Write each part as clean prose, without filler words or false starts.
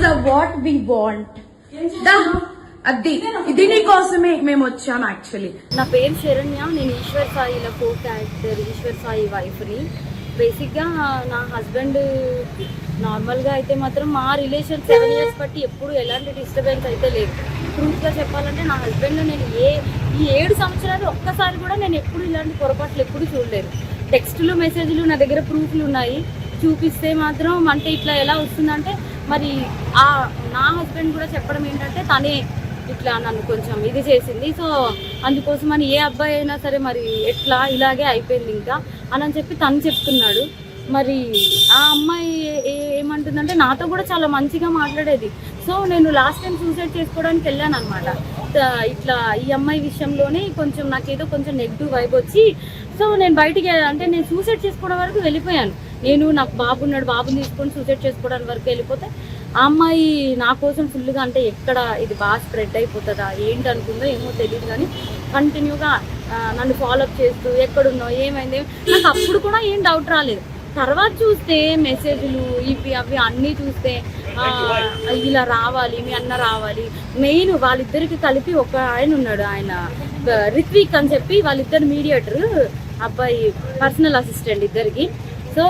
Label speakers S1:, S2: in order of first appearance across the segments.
S1: The what we want. అది దీనికోసమే మేము వచ్చాము యాక్చువల్లీ.
S2: నా పేరు శరణ్య, నేను ఈశ్వర్ సాయిలో కో క్యారెక్టర్ ఈశ్వర్ సాయి వైఫ్ని. బేసిక్గా నా హస్బెండ్ నార్మల్గా అయితే మాత్రం మా రిలేషన్ 7 years బట్టి ఎప్పుడు ఎలాంటి డిస్టర్బెన్స్ అయితే లేదు. ట్రూత్గా చెప్పాలంటే నా హస్బెండ్ నేను ఈ 7 సంవత్సరాలు ఒక్కసారి కూడా నేను ఎప్పుడు ఇలాంటి పొరపాట్లు ఎప్పుడు చూడలేదు. టెక్స్టులు మెసేజ్లు నా దగ్గర ప్రూఫ్లు ఉన్నాయి, చూపిస్తే మాత్రం అంటే ఇట్లా ఎలా వస్తుందంటే మరి నా హస్బెండ్ కూడా చెప్పడం ఏంటంటే తనే ఇట్లా నన్ను కొంచెం ఇది చేసింది, సో అందుకోసమని ఏ అబ్బాయి అయినా సరే మరి ఎట్లా ఇలాగే అయిపోయింది ఇంకా అని చెప్పి తను చెప్తున్నాడు. మరి ఆ అమ్మాయి ఏమంటుందంటే నాతో కూడా చాలా మంచిగా మాట్లాడేది. సో నేను లాస్ట్ టైం సూసైడ్ చేసుకోవడానికి వెళ్ళాను అనమాట. ఇట్లా ఈ అమ్మాయి విషయంలోనే కొంచెం నాకేదో కొంచెం నెగిటివ్ వైబ్ వచ్చి సో నేను బయటికి అంటే నేను సూసైడ్ చేసుకోవడం వరకు వెళ్ళిపోయాను. నాకు బాబు ఉన్నాడు, బాబుని తీసుకొని సూసైడ్ చేసుకోవడానికి వరకు వెళ్ళిపోతే ఆ అమ్మాయి నా కోసం ఫుల్గా అంటే ఎక్కడ ఇది బాగా స్ప్రెడ్ అయిపోతుందా ఏంటి అనుకుందో ఏమో తెలియదు, కానీ కంటిన్యూగా నన్ను ఫాలోఅప్ చేస్తూ ఎక్కడున్నావు ఏమైంది నాకు అప్పుడు కూడా ఏం డౌట్ రాలేదు. తర్వాత చూస్తే మెసేజ్లు ఇవి అవి అన్నీ చూస్తే ఇలా రావాలి, మీ అన్న రావాలి. మెయిన్ వాళ్ళిద్దరికి కలిపి ఒక ఆయన ఉన్నాడు, ఆయన రిత్విక్ అని చెప్పి, వాళ్ళిద్దరు మీడియేటర్, అబ్బాయి పర్సనల్ అసిస్టెంట్ ఇద్దరికి. సో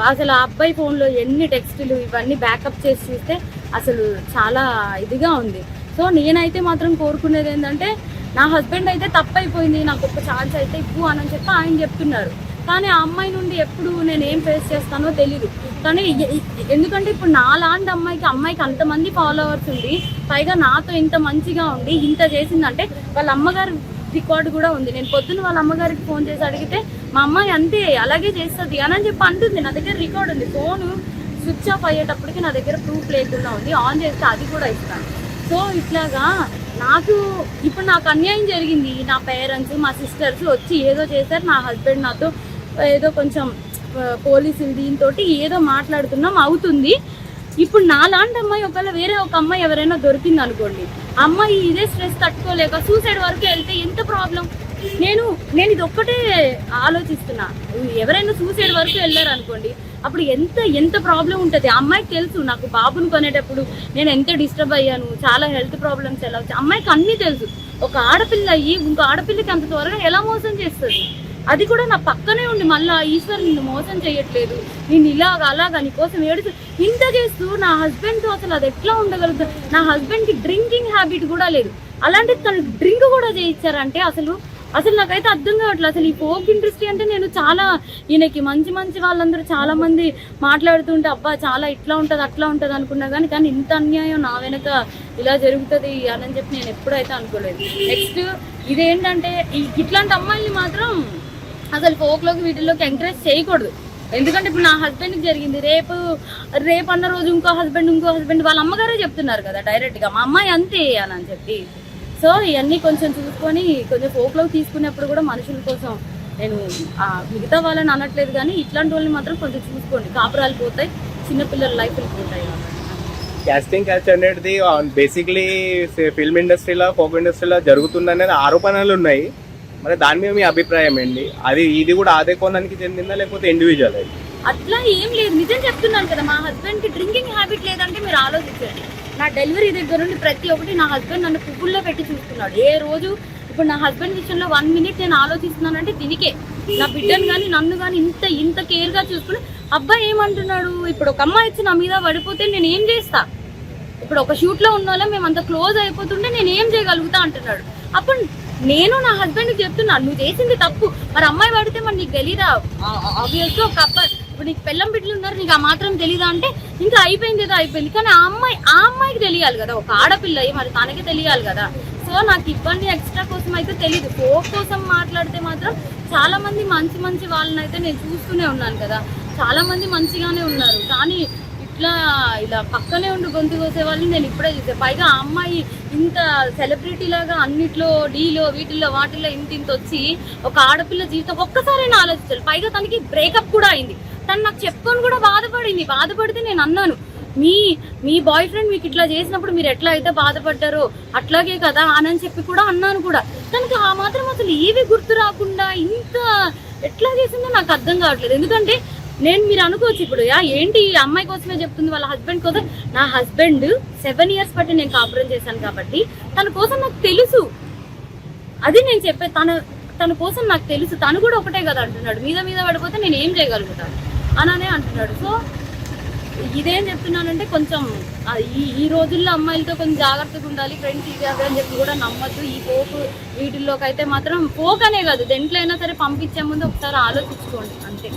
S2: అసలు ఆ అబ్బాయి ఫోన్లో ఎన్ని టెక్స్టులు ఇవన్నీ బ్యాకప్ చేసి చూస్తే అసలు చాలా ఇదిగా ఉంది. సో నేనైతే మాత్రం కోరుకునేది ఏంటంటే నా హస్బెండ్ అయితే తప్పైపోయింది, నాకు ఒక ఛాన్స్ అయితే ఇవ్వు అని చెప్పి ఆయన చెప్తున్నారు. కానీ ఆ అమ్మాయి నుండి ఎప్పుడు నేను ఏం ఫేస్ చేస్తానో తెలీదు. కానీ ఎందుకంటే ఇప్పుడు నా లాంటి అమ్మాయికి అంతమంది ఫాలోవర్స్ ఉండి పైగా నాతో ఇంత మంచిగా ఉండి ఇంత చేసిందంటే వాళ్ళ అమ్మగారు రికార్డు కూడా ఉంది. నేను పొద్దున్న వాళ్ళ అమ్మగారికి ఫోన్ చేసి అడిగితే మా అమ్మాయి అంతే అలాగే చేస్తుంది అని చెప్పి అంటుంది. నా దగ్గర రికార్డు ఉంది, ఫోను స్విచ్ ఆఫ్ అయ్యేటప్పటికి నా దగ్గర ప్రూఫ్ లేకుండా ఉంది, ఆన్ చేస్తే అది కూడా ఇస్తాను. సో ఇట్లాగా ఇప్పుడు నాకు అన్యాయం జరిగింది. నా పేరెంట్స్ మా సిస్టర్స్ వచ్చి ఏదో చేశారు, నా హస్బెండ్ నాతో ఏదో కొంచెం పోలీసులు దీంతో ఏదో మాట్లాడుతున్నాం అవుతుంది. ఇప్పుడు నా లాంటి అమ్మాయి ఒకవేళ వేరే ఒక అమ్మాయి ఎవరైనా దొరికింది అనుకోండి, అమ్మాయి ఇదే స్ట్రెస్ తట్టుకోలేక సూసైడ్ వరకు వెళ్తే ఎంత ప్రాబ్లం. నేను ఇది ఒక్కటే ఆలోచిస్తున్నా, ఎవరైనా సూసైడ్ వరకు వెళ్ళారు అనుకోండి అప్పుడు ఎంత ప్రాబ్లం ఉంటుంది. అమ్మాయికి తెలుసు నాకు బాబుని కొనేటప్పుడు నేను ఎంత డిస్టర్బ్ అయ్యాను, చాలా హెల్త్ ప్రాబ్లమ్స్ ఎలా వచ్చాయి అమ్మాయికి అన్నీ తెలుసు. ఒక ఆడపిల్ల అయ్యి ఇంకో ఆడపిల్లకి అంత త్వరగా ఎలా మోసం చేస్తుంది, అది కూడా నా పక్కనే ఉండి మళ్ళీ ఈశ్వర్ నిన్ను మోసం చేయట్లేదు, నేను అలాగా నీకోసం ఏడుచు ఇంత చేస్తూ నా హస్బెండ్తో అసలు అది ఎట్లా ఉండగలుగుతుంది. నా హస్బెండ్కి డ్రింకింగ్ హ్యాబిట్ కూడా లేదు, అలాంటిది తనకి డ్రింక్ కూడా చేయించారంటే అసలు నాకైతే అర్థం కావట్లేదు. అసలు ఈ ఫోక్ ఇండస్ట్రీ అంటే నేను చాలా ఈయనకి మంచి వాళ్ళందరూ చాలా మంది మాట్లాడుతుంటే అబ్బా చాలా ఇట్లా ఉంటుంది అట్లా ఉంటుంది అనుకున్నా కానీ ఇంత అన్యాయం నా వెనక ఇలా జరుగుతుంది అని చెప్పి నేను ఎప్పుడైతే అనుకోలేదు. నెక్స్ట్ ఇదేంటంటే ఇట్లాంటి అమ్మాయిని మాత్రం అసలు ఫోక్లోకి వీటిల్లోకి ఎంకరేజ్ చేయకూడదు. ఎందుకంటే ఇప్పుడు నా హస్బెండ్కి జరిగింది, రేపు అన్న రోజు ఇంకో హస్బెండ్ వాళ్ళ అమ్మగారే చెప్తున్నారు కదా డైరెక్ట్గా మా అమ్మాయి అంతే అని చెప్పి. సో ఇవన్నీ కొంచెం చూసుకొని కొంచెం ఫోక్లోకి తీసుకునేప్పుడు కూడా మనుషుల కోసం నేను మిగతా వాళ్ళని అనట్లేదు, కానీ ఇట్లాంటి వాళ్ళని మాత్రం కొంచెం చూసుకోండి, కాపురాలు పోతాయి, చిన్నపిల్లల లైఫ్లు పోతాయి.
S3: క్యాస్టింగ్ క్యాచ్ అనేది బేసిక్లీ ఫిల్మ్ ఇండస్ట్రీలో ఫోక్ ఇండస్ట్రీలో జరుగుతుందనేది ఆరోపణలు ఉన్నాయి. మరి దాని మీద మీ అభిప్రాయం ఏంటి? ఇది కూడా అదే కోణానికి చెందిందా లేకపోతే ఇండివిజువల్?
S2: అట్లా ఏం లేదు, నిజం చెప్తున్నాను కదా. మా హస్బెండ్కి డ్రింకింగ్ హ్యాబిట్ లేదంటే మీరు ఆలోచించండి. నా డెలివరీ దగ్గర నుండి ప్రతి ఒక్కటి నా హస్బెండ్ నన్ను పువ్వుల్లో పెట్టి చూసుకున్నాడు. ఏ రోజు ఇప్పుడు నా హస్బెండ్ విషయంలో 1 minute నేను ఆలోచిస్తున్నానంటే దీనికే, నా బిడ్డను కానీ నన్ను కానీ ఇంత కేర్గా చూసుకుని. అబ్బాయి ఏమంటున్నాడు, ఇప్పుడు ఒక అమ్మాయి వచ్చి నా మీద పడిపోతే నేను ఏం చేస్తా, ఇప్పుడు ఒక షూట్లో ఉన్న వాళ్ళం మేము అంత క్లోజ్ అయిపోతుంటే నేను ఏం చేయగలుగుతా అంటున్నాడు. అప్పుడు నేను నా హస్బెండ్కి చెప్తున్నాను నువ్వు చేసింది తప్పు, మరి అమ్మాయి పడితే మరి నీకు తెలీదా, ఆబ్వియస్గా ఒక అబ్బాయి ఇప్పుడు నీకు పెళ్ళం బిడ్డలు ఉన్నారు నీకు ఆ మాత్రం తెలీదా అంటే ఇంకా అయిపోయింది ఏదో అయిపోయింది. కానీ ఆ అమ్మాయికి తెలియాలి కదా, ఒక ఆడపిల్ల మరి తనకి తెలియాలి కదా. సో నాకు ఇబ్బంది ఎక్స్ట్రా కోసం అయితే తెలీదు. ఫోక్ కోసం మాట్లాడితే మాత్రం చాలా మంది మంచి వాళ్ళని అయితే నేను చూస్తూనే ఉన్నాను కదా, చాలా మంది మంచిగానే ఉన్నారు. కానీ ఇలా పక్కనే ఉండి గొంతు కోసే వాళ్ళని నేను ఇప్పుడే చూసాను. పైగా ఆ అమ్మాయి ఇంత సెలబ్రిటీ లాగా అన్నిట్లో డీలో వీటిల్లో వాటిల్లో ఇంత వచ్చి ఒక ఆడపిల్ల జీవితం ఒక్కసారైనా ఆలోచించాలి. పైగా తనకి బ్రేకప్ కూడా అయింది, తను నాకు చెప్పుకొని కూడా బాధపడితే నేను అన్నాను మీ బాయ్ ఫ్రెండ్ మీకు ఇట్లా చేసినప్పుడు మీరు ఎట్లా అయితే బాధపడ్డారో అట్లాగే కదా అని చెప్పి కూడా అన్నాను కూడా. తనకి ఆ మాత్రం అసలు ఏవి గుర్తు రాకుండా ఇంత ఎట్లా చేసిందో నాకు అర్థం కావట్లేదు. ఎందుకంటే నేను మీరు అనుకోవచ్చు ఇప్పుడు ఏంటి ఈ అమ్మాయి కోసమే చెప్తుంది వాళ్ళ హస్బెండ్ కోసం. నా హస్బెండ్ 7 years బట్టి నేను కాపురం చేశాను కాబట్టి తన కోసం నాకు తెలుసు. అది నేను చెప్పే తన కోసం నాకు తెలుసు. తను కూడా ఒకటే కదా అంటున్నాడు, మీద పడిపోతే నేను ఏం చేయగలుగుతాను అననే అంటున్నాడు. సో ఇదేం చెప్తున్నానంటే కొంచెం ఈ రోజుల్లో అమ్మాయిలతో కొంచెం జాగ్రత్తగా ఉండాలి. ఫ్రెండ్స్ ఇది అవి అని చెప్పి కూడా నమ్మద్దు. ఈ ఫోక్ వీటిల్లోకి అయితే మాత్రం ఫోక్ అనే కాదు, దేంట్లో అయినా సరే పంపించే ముందు ఒకసారి ఆలోచించుకోండి అంతే.